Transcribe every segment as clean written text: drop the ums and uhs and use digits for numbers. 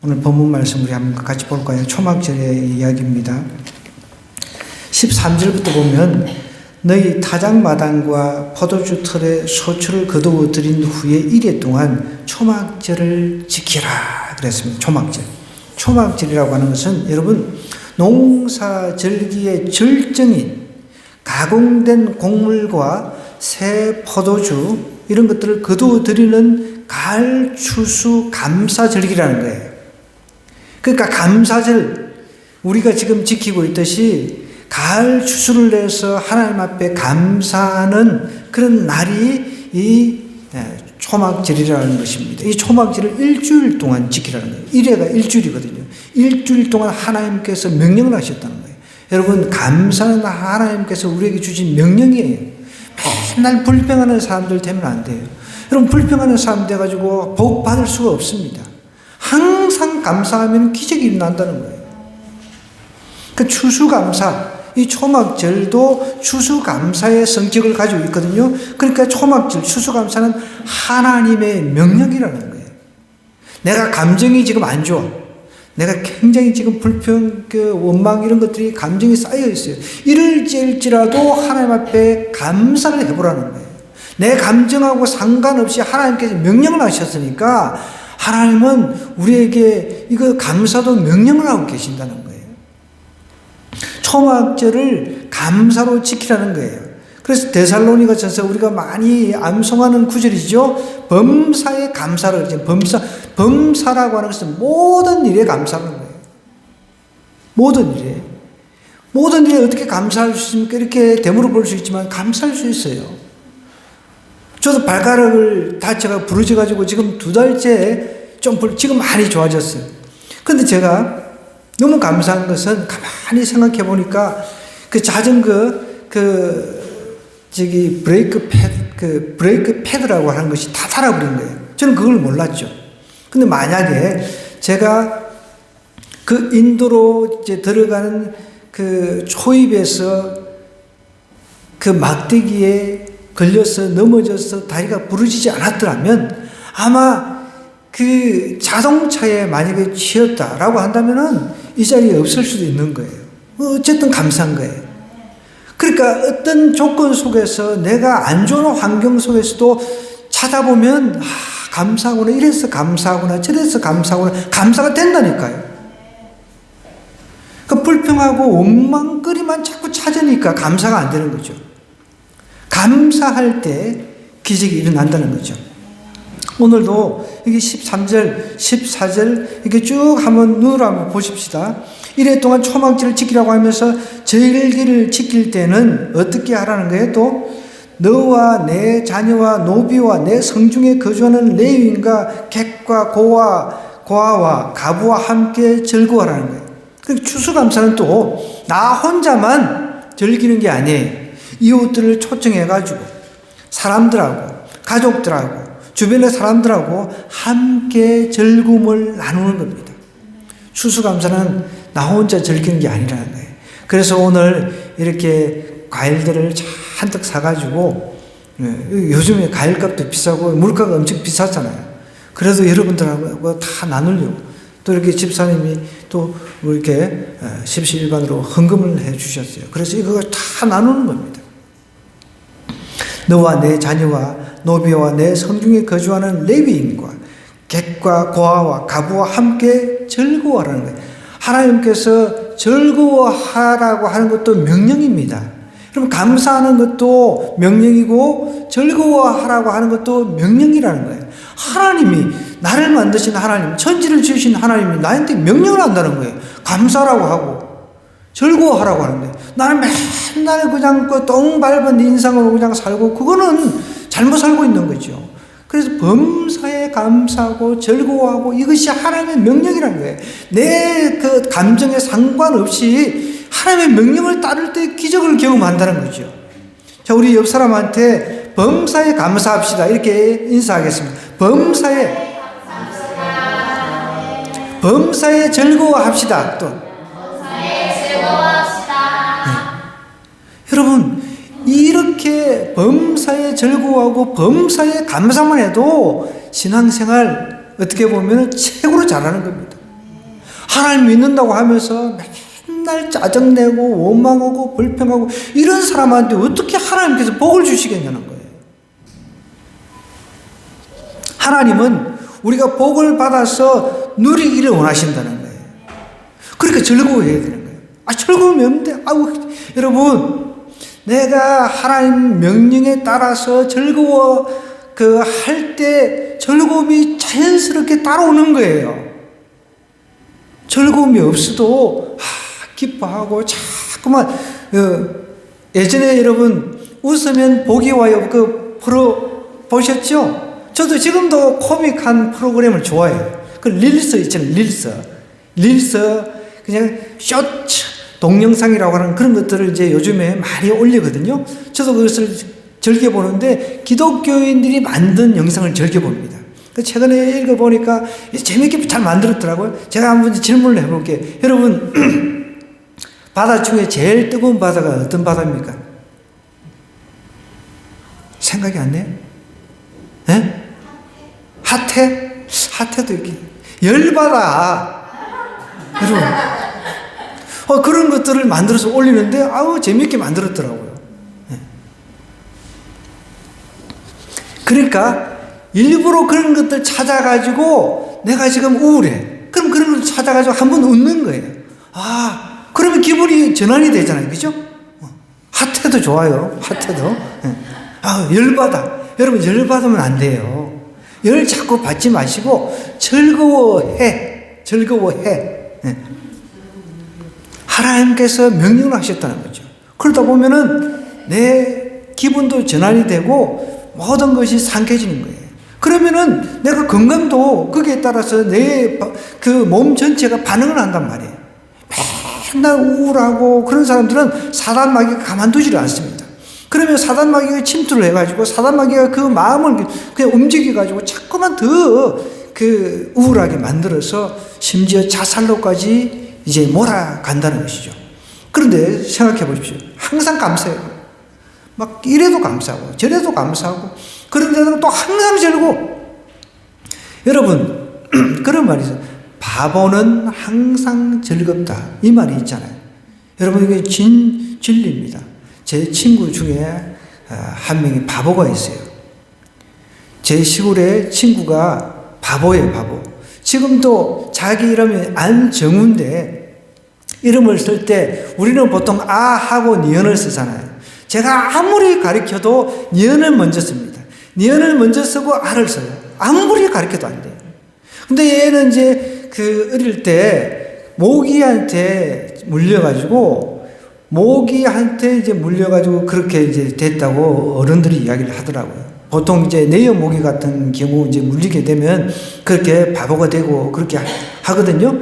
오늘 본문 말씀 우리 한번 같이 볼까요? 초막절의 이야기입니다. 13절부터 보면 너희 타작마당과 포도주 털에 소출을 거두어 들인 후에 1회 동안 초막절을 지키라 그랬습니다. 초막절. 초막절이라고 하는 것은 여러분 농사절기의 절정인 가공된 곡물과 새 포도주 이런 것들을 거두어 들이는 가을 추수 감사절기라는 거예요. 그러니까 감사절 우리가 지금 지키고 있듯이 가을 추수를 내서 하나님 앞에 감사하는 그런 날이 이 초막절이라는 것입니다. 이 초막절을 일주일 동안 지키라는 거예요. 1회가 일주일이거든요. 일주일 동안 하나님께서 명령을 하셨다는 거예요. 여러분 감사는 하나님께서 우리에게 주신 명령이에요. 맨날 불평하는 사람들 되면 안 돼요. 여러분 불평하는 사람 돼가지고 복 받을 수가 없습니다. 항상 감사하면 기적이 일어난다는 거예요. 그 추수감사, 이 초막절도 추수감사의 성격을 가지고 있거든요. 그러니까 초막절, 추수감사는 하나님의 명령이라는 거예요. 내가 감정이 지금 안 좋아. 내가 굉장히 지금 불평, 원망 이런 것들이 감정이 쌓여 있어요. 이럴지라도 하나님 앞에 감사를 해보라는 거예요. 내 감정하고 상관없이 하나님께서 명령을 하셨으니까 하나님은 우리에게 이거 감사도 명령을 하고 계신다는 거예요. 초막절을 감사로 지키라는 거예요. 그래서 데살로니가전서 우리가 많이 암송하는 구절이죠. 범사에 감사를 그러죠. 범사라고 하는 것은 모든 일에 감사하는 거예요. 모든 일에. 모든 일에 어떻게 감사할 수 있습니까? 이렇게 되물어 볼 수 있지만 감사할 수 있어요. 저도 발가락을 다쳐가 부러져가지고 지금 2달째 지금 많이 좋아졌어요. 그런데 제가 너무 감사한 것은 가만히 생각해 보니까 그 자전거 브레이크 패드라고 하는 것이 다 닳아버린 거예요. 저는 그걸 몰랐죠. 근데 만약에 제가 그 인도로 이제 들어가는 그 초입에서 그 막대기에 걸려서 넘어져서 다리가 부러지지 않았더라면 아마 그 자동차에 만약에 치였다라고 한다면은 이 자리에 없을 수도 있는 거예요. 어쨌든 감사한 거예요. 그러니까 어떤 조건 속에서 내가 안 좋은 환경 속에서도 찾아보면 감사하구나, 이래서 감사하구나, 저래서 감사하구나, 감사가 된다니까요. 그 불평하고 원망거리만 자꾸 찾으니까 감사가 안 되는 거죠. 감사할 때 기적이 일어난다는 거죠. 오늘도 여기 13절, 14절 이렇게 쭉 한번 눈으로 한번 보십시다. 1회 동안 초막절을 지키라고 하면서 절기를 지킬 때는 어떻게 하라는 거예요? 또 너와 내 자녀와 노비와 내 성중에 거주하는 레위인과 객과 고아와 가부와 함께 즐거워하라는 거예요. 그리고 추수감사는 또 나 혼자만 즐기는 게 아니에요. 이웃들을 초청해가지고 사람들하고 가족들하고 주변의 사람들하고 함께 즐거움을 나누는 겁니다. 추수감사는 나 혼자 즐기는 게 아니라는 거예요. 그래서 오늘 이렇게 과일들을 잔뜩 사가지고 요즘에 과일값도 비싸고 물가가 엄청 비쌌잖아요. 그래도 여러분들하고 다 나누려고 또 이렇게 집사님이 또 이렇게 십시일반으로 헌금을 해 주셨어요. 그래서 이거 다 나누는 겁니다. 너와 내 자녀와 노비와 내 성중에 거주하는 레위인과 객과 고아와 가부와 함께 즐거워하라는 거예요. 하나님께서 즐거워하라고 하는 것도 명령입니다. 그럼 감사하는 것도 명령이고 즐거워하라고 하는 것도 명령이라는 거예요. 하나님이 나를 만드신 하나님, 천지를 지으신 하나님이 나한테 명령을 한다는 거예요. 감사라고 하고 즐거워하라고 하는데 나는 맨날 그냥 그 똥 밟은 인상으로 그냥 살고 그거는 잘못 살고 있는 거죠. 그래서 범사에 감사하고 즐거워하고 이것이 하나님의 명령이라는 거예요. 내 그 감정에 상관없이 하나님의 명령을 따를 때 기적을 경험한다는 거죠. 자, 우리 옆 사람한테 범사에 감사합시다 이렇게 인사하겠습니다. 범사에 즐거워합시다. 또 여러분 이렇게 범사에 즐거워하고 범사에 감사만 해도 신앙생활 어떻게 보면 최고로 잘하는 겁니다. 하나님 믿는다고 하면서 맨날 짜증내고 원망하고 불평하고 이런 사람한테 어떻게 하나님께서 복을 주시겠냐는 거예요. 하나님은 우리가 복을 받아서 누리기를 원하신다는 거예요. 그러니까 즐거워해야 되는 거예요. 즐거움이 없는데, 여러분, 내가 하나님 명령에 따라서 할 때 즐거움이 자연스럽게 따라오는 거예요. 즐거움이 없어도, 기뻐하고, 자꾸만, 예전에 여러분, 웃으면 복이 와요. 보셨죠? 저도 지금도 코믹한 프로그램을 좋아해요. 릴스 있잖아요, 릴스. 그냥 쇼츠, 동영상이라고 하는 그런 것들을 이제 요즘에 많이 올리거든요. 저도 그것을 즐겨보는데 기독교인들이 만든 영상을 즐겨봅니다. 최근에 읽어보니까 재밌게 잘 만들었더라고요. 제가 한번 질문을 해볼게요. 여러분, 바다 중에 제일 뜨거운 바다가 어떤 바다입니까? 생각이 안 나요? 네? 핫해도 이렇게 열바다. 여러분, 그런 것들을 만들어서 올리는데 재밌게 만들었더라고요. 네. 그러니까 일부러 그런 것들 찾아가지고 내가 지금 우울해. 그럼 그런 걸 찾아가지고 한번 웃는 거예요. 그러면 기분이 전환이 되잖아요. 그죠? 핫해도 좋아요. 핫해도. 네. 열받아. 여러분, 열받으면 안 돼요. 열 자꾸 받지 마시고 즐거워해. 네. 하나님께서 명령을 하셨다는 거죠. 그러다 보면은 내 기분도 전환이 되고 모든 것이 상쾌해지는 거예요. 그러면은 내가 건강도 거기에 따라서 내 그 몸 전체가 반응을 한단 말이에요. 맨날 우울하고 그런 사람들은 사단마귀가 가만두지를 않습니다. 그러면 사단마귀가 침투를 해가지고 사단마귀가 그 마음을 그냥 움직여가지고 자꾸만 더 우울하게 만들어서 심지어 자살로까지 이제 몰아간다는 것이죠. 그런데 생각해 보십시오. 항상 감사해요. 막 이래도 감사하고 저래도 감사하고 그런데도 또 항상 즐거워. 여러분, 그런 말이 있어요. 바보는 항상 즐겁다. 이 말이 있잖아요. 여러분, 이게 진리입니다. 제 친구 중에 한 명이 바보가 있어요. 제 시골에 친구가 바보예요, 바보. 지금도 자기 이름이 안정우인데 이름을 쓸 때 우리는 보통 하고 니은을 쓰잖아요. 제가 아무리 가르쳐도 니은을 먼저 씁니다. 니은을 먼저 쓰고 아를 써요. 아무리 가르쳐도 안 돼요. 근데 얘는 이제 어릴 때 모기한테 물려가지고 그렇게 이제 됐다고 어른들이 이야기를 하더라고요. 보통 이제 네어 모기 같은 경우 이제 물리게 되면 그렇게 바보가 되고 그렇게 하거든요.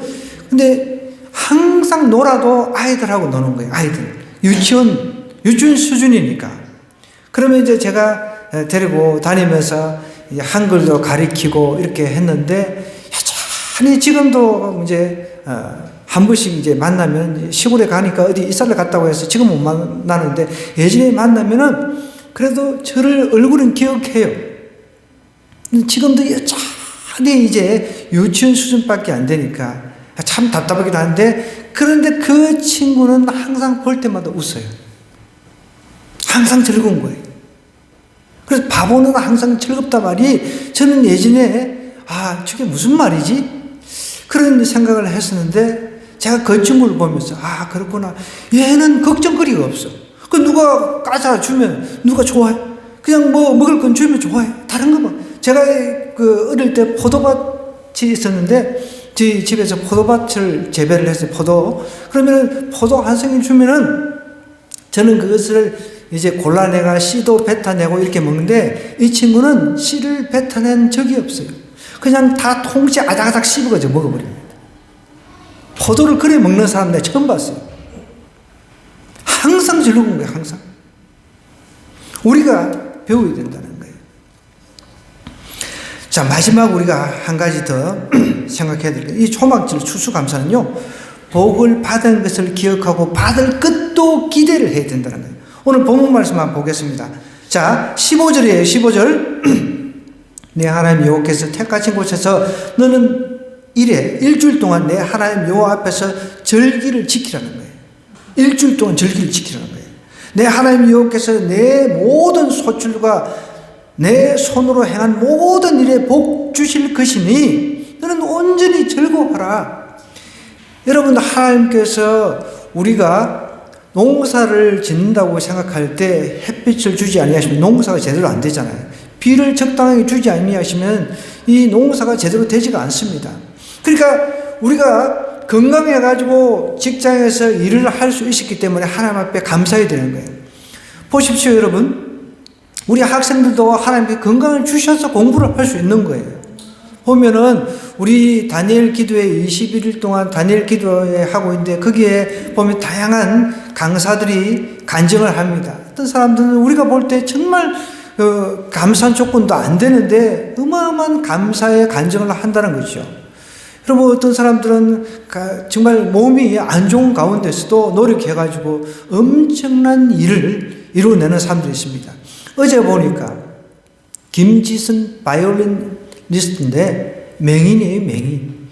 근데 항상 놀아도 아이들하고 노는 거예요. 아이들. 유치원 수준이니까. 그러면 이제 제가 데리고 다니면서 한글도 가르치고 이렇게 했는데 여전히 지금도 이제 한 번씩 이제 만나면 시골에 가니까 어디 이사를 갔다고 해서 지금은 못 만나는데 예전에 만나면은 그래도 저를 얼굴은 기억해요. 지금도 여전히 이제 유치원 수준밖에 안 되니까 참 답답하기도 한데 그런데 그 친구는 항상 볼 때마다 웃어요. 항상 즐거운 거예요. 그래서 바보는 항상 즐겁다 말이 저는 예전에 저게 무슨 말이지? 그런 생각을 했었는데 제가 그 친구를 보면서 그렇구나. 얘는 걱정거리가 없어. 누가 까서 주면 누가 좋아해? 그냥 먹을 건 주면 좋아해. 다른 거 제가 어릴 때 포도밭이 있었는데 저희 집에서 포도밭을 재배를 했어요. 그러면 포도 한 송이 주면은 저는 그것을 이제 골라내가 씨도 뱉어내고 이렇게 먹는데 이 친구는 씨를 뱉어낸 적이 없어요. 그냥 다 통째 아작아작 씹어가지고 먹어버립니다. 포도를 그래 먹는 사람 내가 처음 봤어요. 항상 즐거운 거예요, 항상. 우리가 배워야 된다는 거예요. 자, 마지막 우리가 한 가지 더 생각해야 될 거예요. 이 초막절 추수감사는요, 복을 받은 것을 기억하고 받을 것도 기대를 해야 된다는 거예요. 오늘 본문 말씀 한번 보겠습니다. 자, 15절이에요, 15절. 내 하나님 여호와께서 택하신 곳에서 너는 일주일 동안 내 하나님 여호와 앞에서 절기를 지키라는 거예요. 일주일 동안 절기를 지키라는 거예요. 내 하나님 여호와께서 내 모든 소출과 내 손으로 행한 모든 일에 복 주실 것이니 너는 온전히 즐거워하라. 여러분, 하나님께서 우리가 농사를 짓는다고 생각할 때 햇빛을 주지 아니하시면 농사가 제대로 안 되잖아요. 비를 적당하게 주지 아니하시면 이 농사가 제대로 되지가 않습니다. 그러니까 우리가 건강해가지고 직장에서 일을 할 수 있었기 때문에 하나님 앞에 감사해야 되는 거예요. 보십시오, 여러분. 우리 학생들도 하나님께 건강을 주셔서 공부를 할 수 있는 거예요. 보면은 우리 다니엘 기도회 21일 동안 다니엘 기도회 하고 있는데 거기에 보면 다양한 강사들이 간증을 합니다. 어떤 사람들은 우리가 볼 때 정말 감사한 조건도 안 되는데 어마어마한 감사의 간증을 한다는 거죠. 그리고 어떤 사람들은 정말 몸이 안 좋은 가운데서도 노력해가지고 엄청난 일을 이루어내는 사람들이 있습니다. 어제 보니까 김지선 바이올리니스트인데 맹인이에요, 맹인.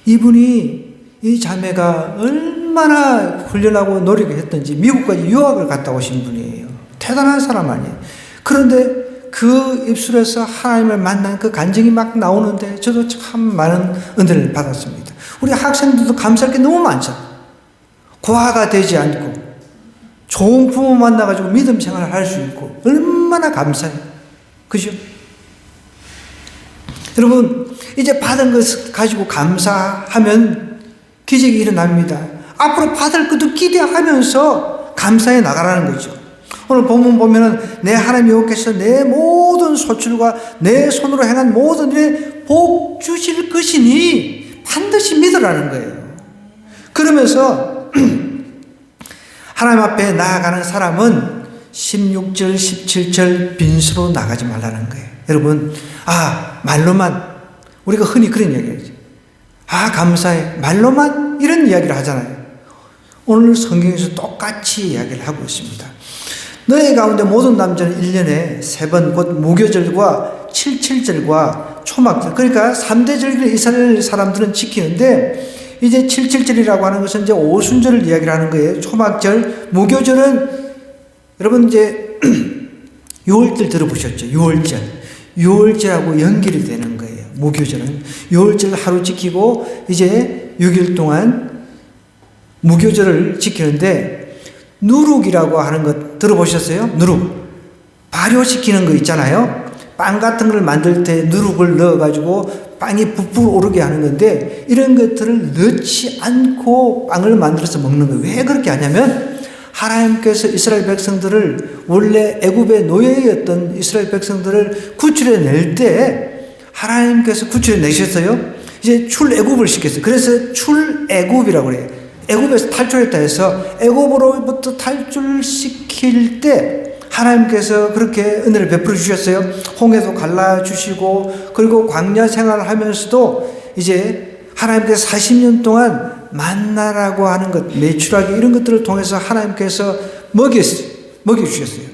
이분이 이 자매가 얼마나 훈련하고 노력했던지 미국까지 유학을 갔다 오신 분이에요. 대단한 사람 아니에요. 그런데 그 입술에서 하나님을 만난 그 간증이 막 나오는데 저도 참 많은 은혜를 받았습니다. 우리 학생들도 감사할 게 너무 많잖아요. 고아가 되지 않고 좋은 부모 만나가지고 믿음 생활을 할 수 있고 얼마나 감사해요. 그죠? 여러분, 이제 받은 것을 가지고 감사하면 기적이 일어납니다. 앞으로 받을 것도 기대하면서 감사해 나가라는 거죠. 오늘 본문 보면은 내 하나님 여호와께서 내 모든 소출과 내 손으로 행한 모든 일에 복 주실 것이니 반드시 믿으라는 거예요. 그러면서 하나님 앞에 나아가는 사람은 16절, 17절 빈수로 나가지 말라는 거예요. 여러분, 말로만 우리가 흔히 그런 이야기하죠. 감사해. 말로만 이런 이야기를 하잖아요. 오늘 성경에서 똑같이 이야기를 하고 있습니다. 너희 가운데 모든 남자는 1년에 3번 곧 무교절과 77절과 초막절, 그러니까 3대 절기를 이스라엘 사람들은 지키는데 이제 77절이라고 하는 것은 이제 오순절을 이야기를 하는 거예요. 초막절, 무교절은 여러분 이제 6월절 들어보셨죠? 6월절하고 연결이 되는 거예요. 무교절은 6월절 하루 지키고 이제 6일 동안 무교절을 지키는데 누룩이라고 하는 것 들어보셨어요? 누룩. 발효시키는 거 있잖아요. 빵 같은 걸 만들 때 누룩을 넣어가지고 빵이 부풀 오르게 하는 건데 이런 것들을 넣지 않고 빵을 만들어서 먹는 거예요. 왜 그렇게 하냐면 하나님께서 이스라엘 백성들을 원래 애굽의 노예였던 이스라엘 백성들을 구출해낼 때 하나님께서 구출해내셨어요. 이제 출애굽을 시켰어요. 그래서 출애굽이라고 그래요. 애굽에서 탈출했다 해서 애굽으로부터 탈출시킬 때 하나님께서 그렇게 은혜를 베풀어 주셨어요. 홍해도 갈라주시고 그리고 광야 생활을 하면서도 이제 하나님께서 40년 동안 만나라고 하는 것, 메추라기 이런 것들을 통해서 하나님께서 먹여주셨어요.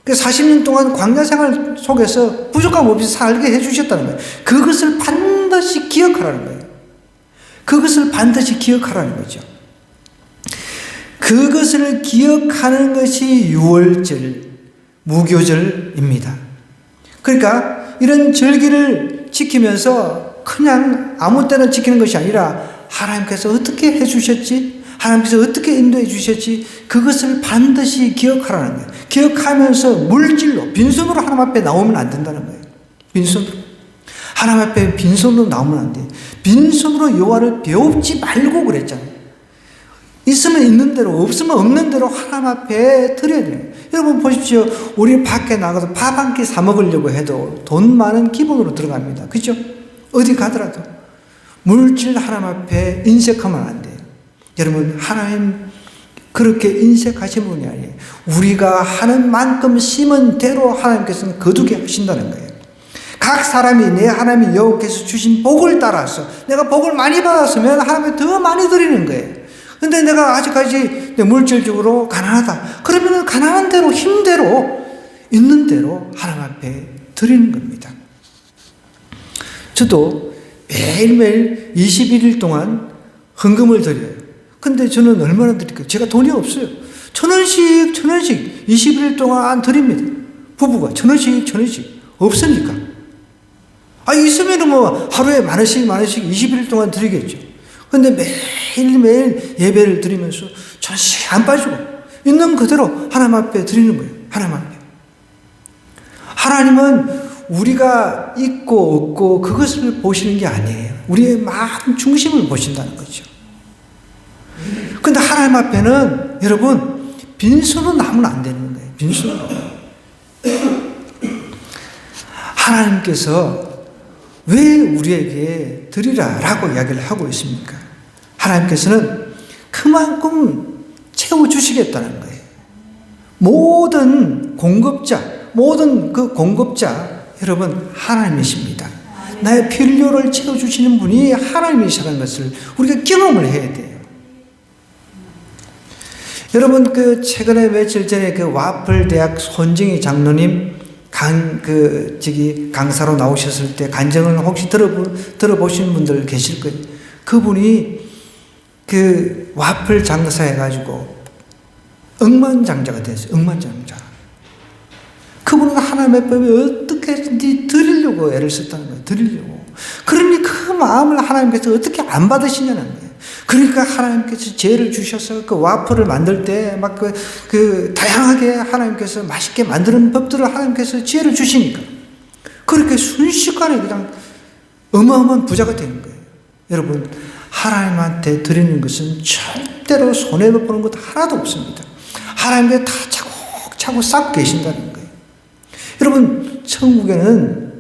그래서 40년 동안 광야 생활 속에서 부족함 없이 살게 해주셨다는 거예요. 그것을 반드시 기억하라는 거예요. 그것을 반드시 기억하라는 거죠. 그것을 기억하는 것이 6월절, 무교절입니다. 그러니까 이런 절기를 지키면서 그냥 아무 때나 지키는 것이 아니라 하나님께서 어떻게 해주셨지? 하나님께서 어떻게 인도해 주셨지? 그것을 반드시 기억하라는 거예요. 기억하면서 물질로, 빈손으로 하나님 앞에 나오면 안 된다는 거예요. 빈손으로. 하나님 앞에 빈손으로 나오면 안 돼요. 빈손으로 여호와를 배웁지 말고 그랬잖아요. 있으면 있는 대로, 없으면 없는 대로 하나님 앞에 드려야 돼요. 여러분 보십시오. 우리 밖에 나가서 밥 한 끼 사 먹으려고 해도 돈 많은 기본으로 들어갑니다. 그죠? 어디 가더라도. 물질 하나님 앞에 인색하면 안 돼요. 여러분, 하나님 그렇게 인색하신 분이 아니에요. 우리가 하는 만큼 심은 대로 하나님께서는 거두게 하신다는 거예요. 각 사람이 내 하나님 여호와께서 주신 복을 따라서 내가 복을 많이 받았으면 하나님께 더 많이 드리는 거예요. 근데 내가 아직까지 물질적으로 가난하다. 그러면 가난한 대로, 힘대로, 있는 대로 하나님 앞에 드리는 겁니다. 저도 매일매일 21일 동안 헌금을 드려요. 근데 저는 얼마나 드릴까요? 제가 돈이 없어요. 1,000원씩 21일 동안 드립니다. 부부가 1,000원씩 없으니까. 있으면 뭐 하루에 만 원씩 21일 동안 드리겠죠. 근데 매일매일 예배를 드리면서 1,000원씩 안 빠지고 있는 그대로 하나님 앞에 드리는 거예요. 하나님 앞에. 하나님은 우리가 있고 없고 그것을 보시는 게 아니에요. 우리의 마음 중심을 보신다는 거죠. 근데 하나님 앞에는 여러분 빈손으로 나오면 안 되는 거예요. 빈손으로. 하나님께서 왜 우리에게 드리라라고 이야기를 하고 있습니까? 하나님께서는 그만큼 채워주시겠다는 거예요. 모든 공급자 여러분 하나님이십니다. 나의 필요를 채워주시는 분이 하나님이시라는 것을 우리가 경험을 해야 돼요. 여러분 최근에 며칠 전에 와플 대학 손정희 장로님 강사로 나오셨을 때 간증을 혹시 들어보신 분들 계실 거예요. 그분이 와플 장사해가지고 억만장자가 됐어요. 억만장자. 그분은 하나님의 법에 어떻게든지 드리려고 애를 썼다는 거예요. 드리려고. 그러니 그 마음을 하나님께서 어떻게 안 받으시냐는 거예요. 그러니까 하나님께서 지혜를 주셔서 와플을 만들 때 막 다양하게 하나님께서 맛있게 만드는 법들을 하나님께서 지혜를 주시니까 그렇게 순식간에 그냥 어마어마한 부자가 되는 거예요. 여러분, 하나님한테 드리는 것은 절대로 손해보는 것 하나도 없습니다. 하나님께 다 차곡차곡 쌓고 계신다는 거예요. 여러분, 천국에는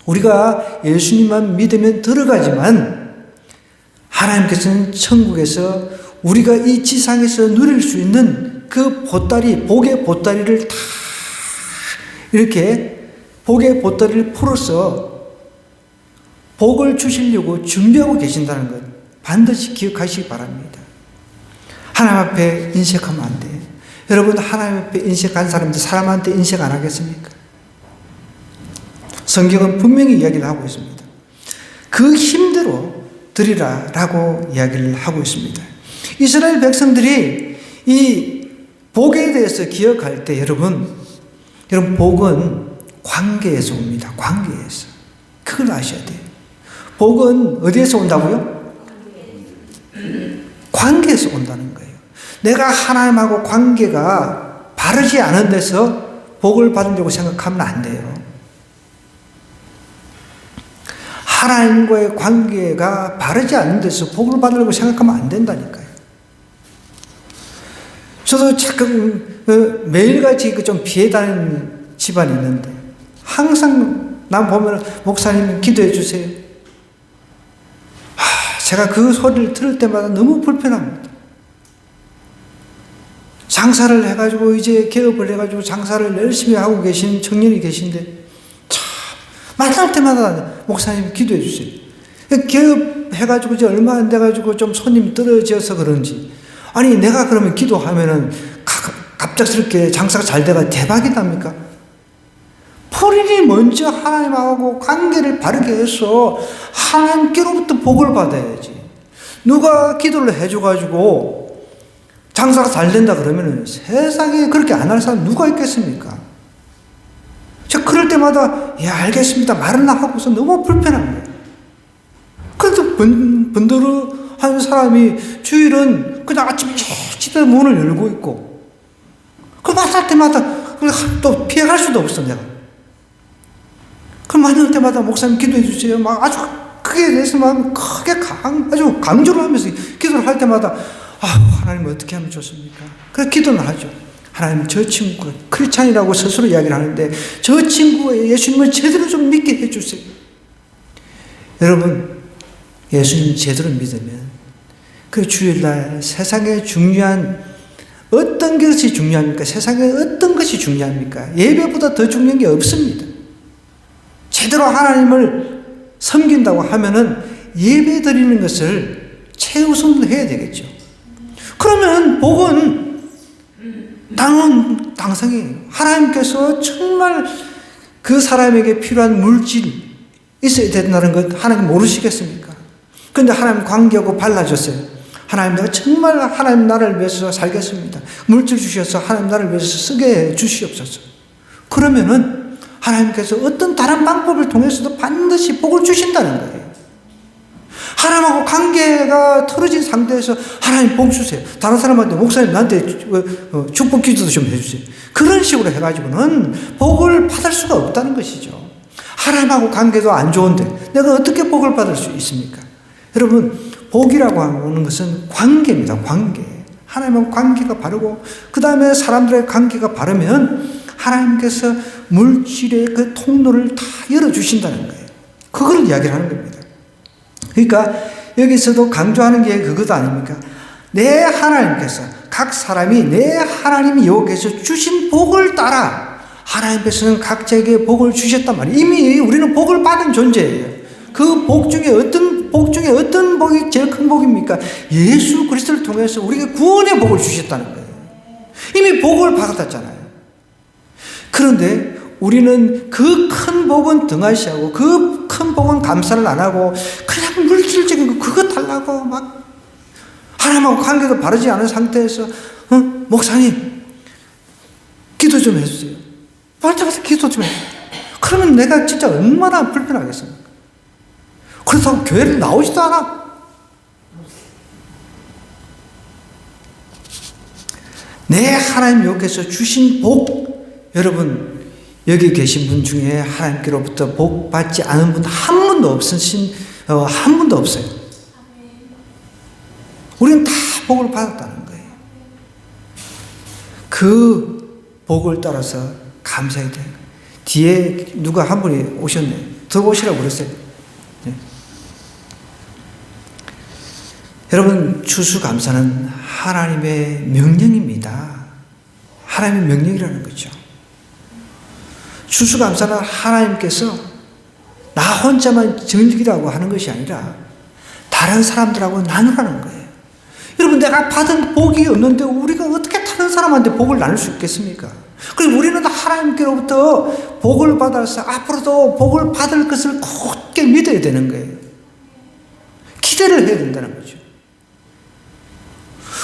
우리가 예수님만 믿으면 들어가지만 하나님께서는 천국에서 우리가 이 지상에서 누릴 수 있는 그 보따리, 복의 보따리를 다 이렇게 복의 보따리를 풀어서 복을 주시려고 준비하고 계신다는 것 반드시 기억하시기 바랍니다. 하나님 앞에 인색하면 안 돼요. 여러분, 하나님 앞에 인색한 사람들 사람한테 인색 안 하겠습니까? 성경은 분명히 이야기를 하고 있습니다. 그 힘대로 드리라라고 이야기를 하고 있습니다. 이스라엘 백성들이 이 복에 대해서 기억할 때 여러분 복은 관계에서 옵니다. 관계에서. 그걸 아셔야 돼요. 복은 어디에서 온다고요? 관계에서 온다는 거예요. 내가 하나님하고 관계가 바르지 않은 데서 복을 받으려고 생각하면 안 돼요. 하나님과의 관계가 바르지 않은 데서 복을 받으려고 생각하면 안 된다니까요. 저도 잠깐 매일같이 좀 피해 다니는 집안이 있는데 항상 난 보면 목사님 기도해 주세요. 제가 그 소리를 들을 때마다 너무 불편합니다. 장사를 해가지고 이제 개업을 해가지고 장사를 열심히 하고 계신 청년이 계신데 만날 때마다 목사님 기도해 주세요. 개업해가지고 이제 얼마 안 돼가지고 좀 손님이 떨어져서 그런지 아니 내가 그러면 기도하면은 갑작스럽게 장사가 잘 돼가 대박이답니까? 본인이 먼저 하나님하고 관계를 바르게 해서 하나님께로부터 복을 받아야지. 누가 기도를 해줘가지고 장사가 잘 된다 그러면은 세상에 그렇게 안 할 사람 누가 있겠습니까? 제가 그럴 때마다 알겠습니다 말은 하고서 너무 불편한 거예요. 그래서 번더러한 사람이 주일은 그냥 아침에 일찍 문을 열고 있고 그 만날 때마다 또 피해갈 수도 없어 내가. 그 만날 때마다 목사님 기도해 주세요 막 아주 크게 대해서 막 크게 아주 강조를 하면서 기도를 할 때마다 하나님 어떻게 하면 좋습니까? 그래 기도는 하죠. 하나님 저 친구가 크리스찬이라고 스스로 이야기를 하는데 저 친구가 예수님을 제대로 좀 믿게 해주세요. 여러분 예수님 제대로 믿으면 그 주일날 세상에 중요한 어떤 것이 중요합니까? 세상에 어떤 것이 중요합니까? 예배보다 더 중요한 게 없습니다. 제대로 하나님을 섬긴다고 하면은 예배 드리는 것을 최우선으로 해야 되겠죠. 그러면 복은 당상이에요. 하나님께서 정말 그 사람에게 필요한 물질, 있어야 된다는 것 하나님 모르시겠습니까? 그런데 하나님 관계하고 발라줬어요. 하나님 내가 정말 하나님 나라를 위해서 살겠습니다. 물질 주셔서 하나님 나라를 위해서 쓰게 해 주시옵소서. 그러면은 하나님께서 어떤 다른 방법을 통해서도 반드시 복을 주신다는 거예요. 하나님하고 관계가 틀어진 상태에서 하나님 복 주세요. 다른 사람한테 목사님 나한테 축복 기도도 좀 해주세요. 그런 식으로 해가지고는 복을 받을 수가 없다는 것이죠. 하나님하고 관계도 안 좋은데 내가 어떻게 복을 받을 수 있습니까? 여러분, 복이라고 하는 것은 관계입니다. 관계. 하나님하고 관계가 바르고 그 다음에 사람들의 관계가 바르면 하나님께서 물질의 그 통로를 다 열어주신다는 거예요. 그걸 이야기를 하는 겁니다. 그러니까 여기서도 강조하는 게 그것 아닙니까? 내 하나님께서 각 사람이 내 하나님이 여기서 주신 복을 따라 하나님께서는 각자에게 복을 주셨단 말이에요. 이미 우리는 복을 받은 존재예요. 그 복 중에 어떤 복이 제일 큰 복입니까? 예수 그리스도를 통해서 우리에게 구원의 복을 주셨다는 거예요. 이미 복을 받았잖아요. 그런데 우리는 그 큰 복은 등한시하고 그 큰 복은 감사를 안 하고 그냥 물질적인 거 그거 달라고 막 하나님하고 관계도 바르지 않은 상태에서 목사님 기도 좀 해주세요. 말자마자 기도 좀 해주세요. 그러면 내가 진짜 얼마나 불편하겠습니까? 그렇다고 교회를 나오지도 않아. 내 하나님 여기서 주신 복, 여러분 여기 계신 분 중에 하나님께로부터 복 받지 않은 분 한 분도 한 분도 없어요. 우리는 다 복을 받았다는 거예요. 그 복을 따라서 감사해야 돼요. 뒤에 누가 한 분이 오셨네요. 들어오시라고 그랬어요. 네. 여러분, 추수감사는 하나님의 명령입니다. 하나님의 명령이라는 거죠. 추수감사는 하나님께서 나 혼자만 즐기라고 하는 것이 아니라 다른 사람들하고 나누라는 거예요. 여러분, 내가 받은 복이 없는데 우리가 어떻게 다른 사람한테 복을 나눌 수 있겠습니까? 그래서 우리는 하나님께로부터 복을 받아서 앞으로도 복을 받을 것을 굳게 믿어야 되는 거예요. 기대를 해야 된다는 거죠.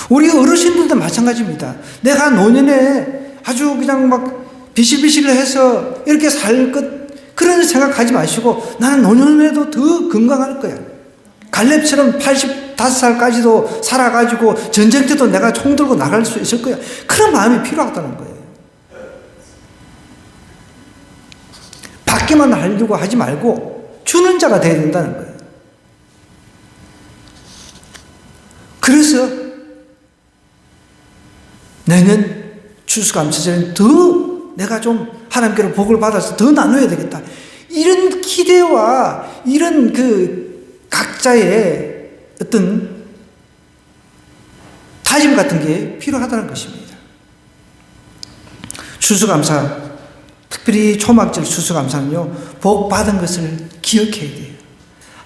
우리 어르신들도 마찬가지입니다. 내가 노년에 아주 그냥 막 비실비실해서 이렇게 살 것 그런 생각하지 마시고 나는 노년에도 더 건강할 거야. 갈렙처럼 85살까지도 살아가지고 전쟁 때도 내가 총 들고 나갈 수 있을 거야. 그런 마음이 필요하다는 거예요. 받기만 하려고 하지 말고 주는 자가 되어야 된다는 거예요. 그래서 내년 추수감사절은 더 내가 좀 하나님께로 복을 받아서 더 나눠야 되겠다. 이런 기대와 이런 그 각자의 어떤 다짐 같은 게 필요하다는 것입니다. 추수감사, 특별히 초막절 추수감사는요, 복 받은 것을 기억해야 돼요.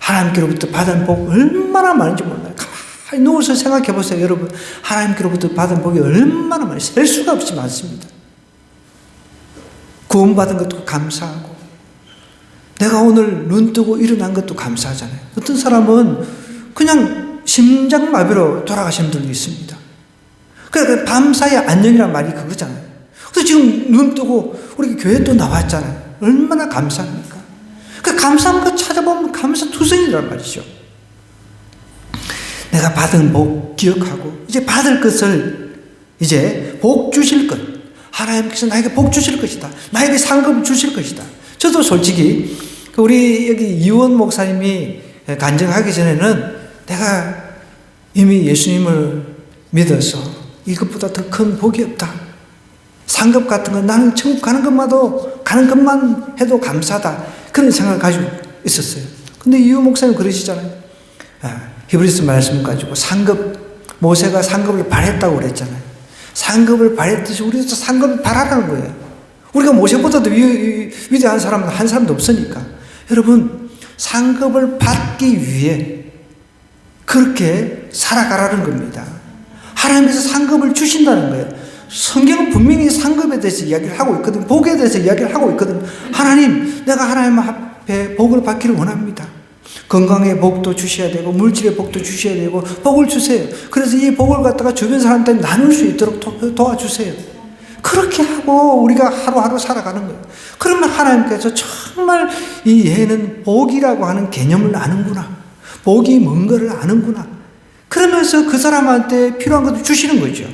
하나님께로부터 받은 복 얼마나 많은지 몰라요. 가만히 누워서 생각해 보세요, 여러분. 하나님께로부터 받은 복이 얼마나 많이, 셀 수가 없이 많습니다. 구원받은 것도 감사하고, 내가 오늘 눈 뜨고 일어난 것도 감사하잖아요. 어떤 사람은 그냥 심장마비로 돌아가신 분들도 있습니다. 그러니까 밤사이 안녕이란 말이 그거잖아요. 그래서 지금 눈 뜨고 우리 교회 또 나왔잖아요. 얼마나 감사합니까? 그 감사한 거 찾아보면 감사투성이란 말이죠. 내가 받은 복 기억하고 이제 받을 것을 이제 복 주실 것, 하나님께서 나에게 복 주실 것이다. 나에게 상급을 주실 것이다. 저도 솔직히 우리 여기 이원 목사님이 간증하기 전에는 내가 이미 예수님을 믿어서 이것보다 더 큰 복이 없다. 상급 같은 건 나는 천국 가는 것만 해도 감사하다. 그런 생각을 가지고 있었어요. 근데 이원 목사님 그러시잖아요. 히브리서 말씀 가지고 모세가 상급을 발했다고 그랬잖아요. 상급을 발했듯이 우리도 상급을 발하라는 거예요. 우리가 모세보다도 위대한 사람은 한 사람도 없으니까. 여러분, 상급을 받기 위해 그렇게 살아가라는 겁니다. 하나님께서 상급을 주신다는 거예요. 성경은 분명히 상급에 대해서 이야기를 하고 있거든. 복에 대해서 이야기를 하고 있거든. 하나님, 내가 하나님 앞에 앞에 복을 받기를 원합니다. 건강의 복도 주셔야 되고 물질의 복도 주셔야 되고 복을 주세요. 그래서 이 복을 갖다가 주변 사람한테 나눌 수 있도록 도와주세요. 그렇게 하고 우리가 하루하루 살아가는 거예요. 그러면 하나님께서 정말 이 얘는 복이라고 하는 개념을 아는구나. 복이 뭔 거를 아는구나. 그러면서 그 사람한테 필요한 것도 주시는 거죠.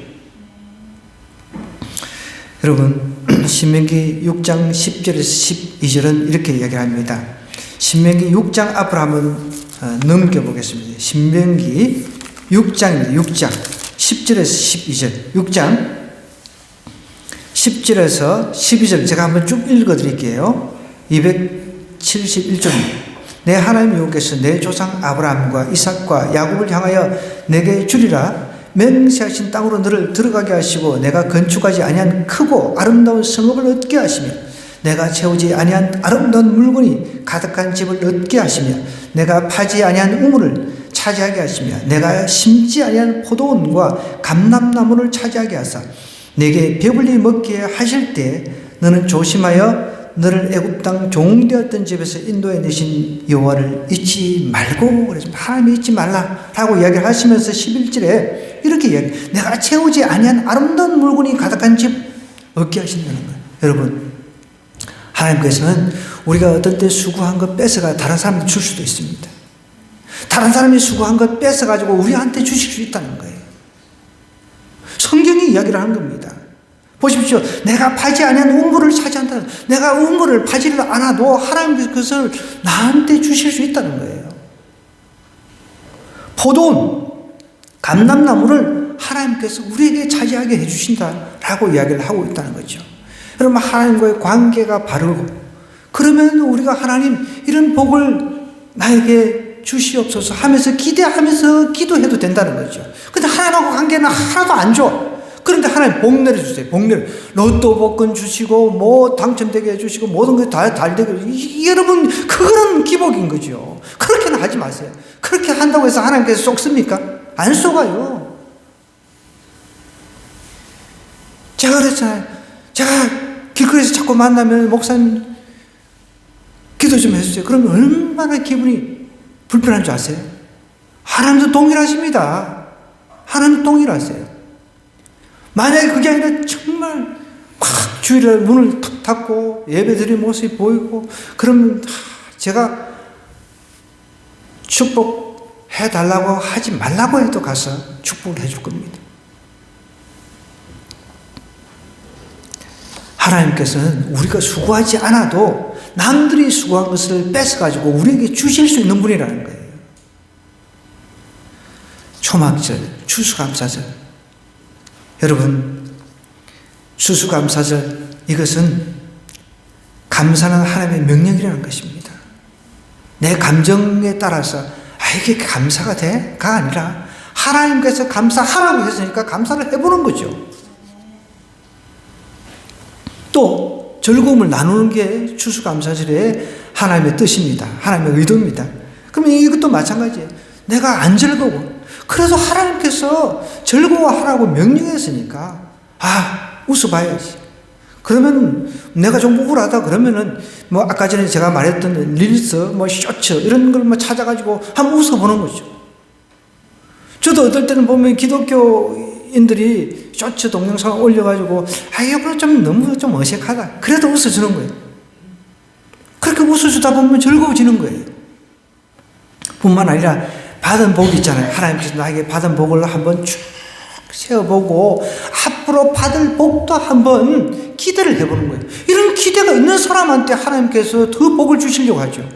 여러분, 신명기 6장 10절에서 12절은 이렇게 이야기합니다. 신명기 6장 앞으로 한번 넘겨보겠습니다. 신명기 6장입니다. 6장 10절에서 12절. 6장 10절에서 12절 제가 한번 쭉 읽어드릴게요. 271절. 내 하나님 여호와께서 내 조상 아브라함과 이삭과 야곱을 향하여 내게 주리라 맹세하신 땅으로 너를 들어가게 하시고 내가 건축하지 아니한 크고 아름다운 성읍을 얻게 하시며 내가 채우지 아니한 아름다운 물건이 가득한 집을 얻게 하시며 내가 파지 아니한 우물을 차지하게 하시며 내가 심지 아니한 포도원과 감람나무를 차지하게 하사 내게 배불리 먹게 하실 때 너는 조심하여 너를 애굽 땅 종되었던 집에서 인도해 내신 여호와를 잊지 말고 그래서 하나님 잊지 말라라고 이야기를 하시면서 11절에 이렇게 이야기 내가 채우지 아니한 아름다운 물건이 가득한 집 얻게 하신다는 거예요. 여러분, 하나님께서는 우리가 어떤 때 수고한 것 뺏어가 다른 사람한테 줄 수도 있습니다. 다른 사람이 수고한 것 뺏어가지고 우리한테 주실 수 있다는 거예요. 성경이 이야기를 하는 겁니다. 보십시오. 내가 파지 아니한 우물을 차지한다. 내가 우물을 파지를 않아도 하나님께서 그것을 나한테 주실 수 있다는 거예요. 포도원, 감람나무를 하나님께서 우리에게 차지하게 해주신다라고 이야기를 하고 있다는 거죠. 여러분, 하나님과의 관계가 바르고 그러면 우리가 하나님 이런 복을 나에게 주시옵소서 하면서 기대하면서 기도해도 된다는 거죠. 근데 하나님하고 관계는 하나도 안 좋아. 그런데 하나님 복 내려주세요. 복 내려. 로또 복권 주시고 뭐 당첨되게 해주시고 모든 게 다 달되게. 여러분, 그거는 기복인 거죠. 그렇게는 하지 마세요. 그렇게 한다고 해서 하나님께서 속습니까? 안 속아요. 제가 그랬잖아요. 제가 길거리에서 자꾸 만나면 목사님 기도 좀 해주세요. 그러면 얼마나 기분이 불편한 줄 아세요? 하나님도 동일하십니다. 하나님도 동일하세요. 만약에 그게 아니라 정말 막 주일날 문을 탁 닫고 예배드리는 모습이 보이고 그러면 제가 축복해달라고 하지 말라고 해도 가서 축복을 해줄 겁니다. 하나님께서는 우리가 수고하지 않아도 남들이 수고한 것을 뺏어가지고 우리에게 주실 수 있는 분이라는 거예요. 초막절, 추수감사절. 여러분, 추수감사절 이것은 감사는 하나님의 명령이라는 것입니다. 내 감정에 따라서 이게 감사가 돼?가 아니라 하나님께서 감사하라고 했으니까 감사를 해보는 거죠. 또 즐거움을 나누는 게 추수감사절의 하나님의 뜻입니다. 하나님의 의도입니다. 그러면 이것도 마찬가지예요. 내가 안 즐거워. 그래서 하나님께서 즐거워하라고 명령했으니까 웃어봐야지. 그러면 내가 좀 우울하다 그러면은 뭐 아까 전에 제가 말했던 릴스, 뭐 쇼츠 이런 걸 뭐 찾아가지고 한번 웃어보는 거죠. 저도 어떨 때는 보면 기독교인들이 쇼츠 동영상을 올려가지고 이거 좀 너무 좀 어색하다. 그래도 웃어주는 거예요. 그렇게 웃어주다 보면 즐거워지는 거예요. 뿐만 아니라 받은 복이 있잖아요. 하나님께서 나에게 받은 복을 한번 쭉 세어보고 앞으로 받을 복도 한번 기대를 해보는 거예요. 이런 기대가 있는 사람한테 하나님께서 더 복을 주시려고 하죠.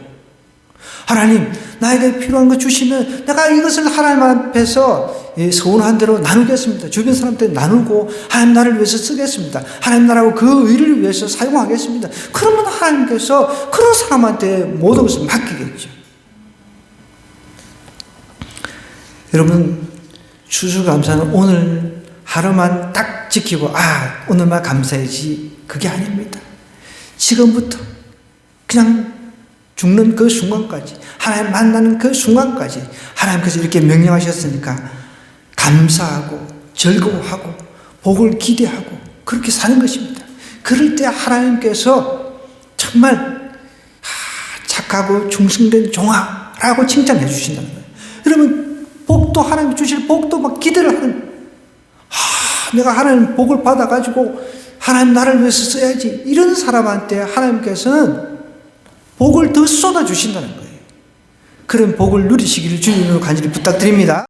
하나님, 나에게 필요한 거 주시면 내가 이것을 하나님 앞에서 서운한 대로 나누겠습니다. 주변 사람한테 나누고 하나님 나를 위해서 쓰겠습니다. 하나님 나라고 그 의를 위해서 사용하겠습니다. 그러면 하나님께서 그런 사람한테 모든 것을 맡기겠죠. 여러분, 추수감사는 오늘 하루만 딱 지키고 오늘만 감사해야지 그게 아닙니다. 지금부터 그냥 죽는 그 순간까지, 하나님 만나는 그 순간까지 하나님께서 이렇게 명령하셨으니까 감사하고 즐거워하고 복을 기대하고 그렇게 사는 것입니다. 그럴 때 하나님께서 정말 착하고 충성된 종아라고 칭찬해 주신다는 거예요. 그러면 복도 하나님 주실 복도 막 기대를 하는, 내가 하나님 복을 받아가지고 하나님 나를 위해서 써야지, 이런 사람한테 하나님께서는 복을 더 쏟아 주신다는 거예요. 그런 복을 누리시기를 주님으로 간절히 부탁드립니다.